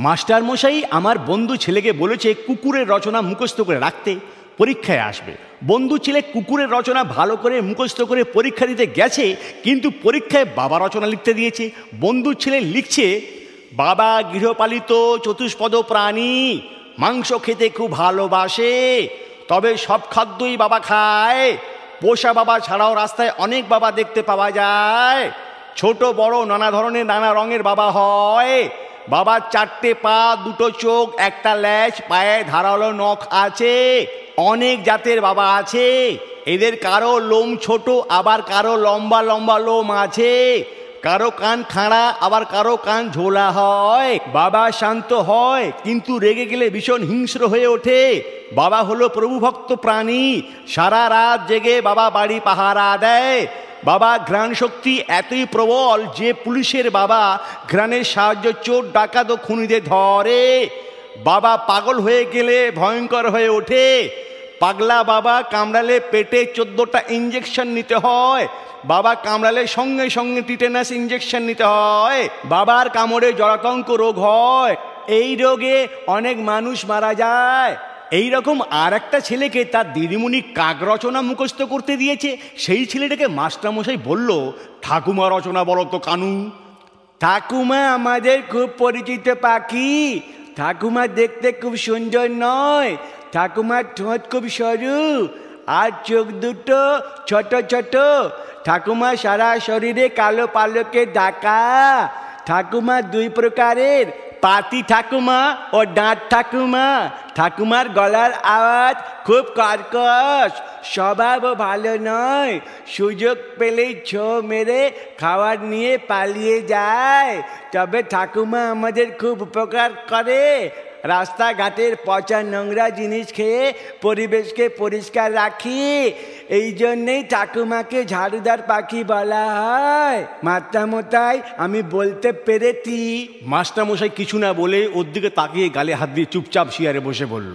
Master মশাই আমার বন্ধু ছেলেকে বলেছে কুকুরের রচনা মুখস্থ করে রাখতে, পরীক্ষায় আসবে। বন্ধু ছেলে কুকুরের রচনা ভালো করে মুখস্থ করে পরীক্ষা দিতে গেছে, কিন্তু পরীক্ষায় বাবা রচনা লিখতে দিয়েছে। বন্ধু ছেলে লিখছে, বাবা গৃহপালিত চতুষ্পদ প্রাণী, মাংস খেতে খুব ভালোবাসে, তবে সব খাদ্যই বাবা খায়। পোষা বাবা ছাড়াও রাস্তায় অনেক বাবা দেখতে পাওয়া যায়। ছোট বড় নানা ধরনের নানা রঙের বাবা হয়। বাবার 4টে পা, 2টো চোখ, একটা ল্যাজ, পায়ে ধারালো নখ আছে। অনেক জাতের বাবা আছে। এদের কারো লোম ছোট, আবার কারো লম্বা লম্বা লোম আছে। কারো কান খাড়া, আবার কারো কান ঝোলা হয়। বাবা শান্ত হয়, কিন্তু রেগে গেলে ভীষণ হিংস্র হয়ে ওঠে। বাবা হলো প্রভুভক্ত প্রাণী। সারা রাত জেগে বাবা বাড়ি পাহারা দেয়। বাবা ঘ্রাণ শক্তি এতই প্রবল যে পুলিশের বাবা ঘ্রাণের সাহায্য চোর ডাকাত ও খুনিদের ধরে। বাবা পাগল হয়ে গেলে ভয়ঙ্কর হয়ে ওঠে। পাগলা বাবা কামড়ালে পেটে 14টা ইঞ্জেকশন নিতে হয়। বাবা কামড়ালে সঙ্গে সঙ্গে টিটেনাস ইঞ্জেকশন নিতে হয়। বাবার কামড়ে জলাতঙ্ক রোগ হয়। এই রোগে অনেক মানুষ মারা যায়। এই রকম আর একটা ছেলেকে তার দিদিমণি কাক রচনা মুখস্থ করতে দিয়েছে। সেই ছেলেটাকে মাস্টারমশাই বলল, ঠাকুমা রচনা বলো তো কানু। ঠাকুমা আমাদের খুব পরিচিত পাখি। ঠাকুমা দেখতে খুব সুন্দর নয়। ঠাকুমার ঠোঁট খুব সরু আর চোখ দুটো ছোট ছোট। ঠাকুমা সারা শরীরে কালো পালকে ঢাকা। ঠাকুমা 2 প্রকারের, পাতি ঠাকুমা ও ডাঁট ঠাকুমা। ঠাকুমার গলার আওয়াজ খুব কর্কশ। স্বভাবও ভালো নয়। সুযোগ পেলেই ছো মেরে খাবার নিয়ে পালিয়ে যায়। তবে ঠাকুমা আমাদের খুব উপকার করে। রাস্তাঘাটের পচা নোংরা জিনিস খেয়ে পরিবেশকে পরিষ্কার রাখি। এই জন্যেই ঠাকুমাকে ঝাড়ুদার পাখি বলা হয়। মাস্টারমশাই আমি বলতে পেরেছি। মাস্টারমশাই কিছু না বলে ওর দিকে তাকিয়ে গালে হাত দিয়ে চুপচাপ চেয়ারে বসে পড়ল।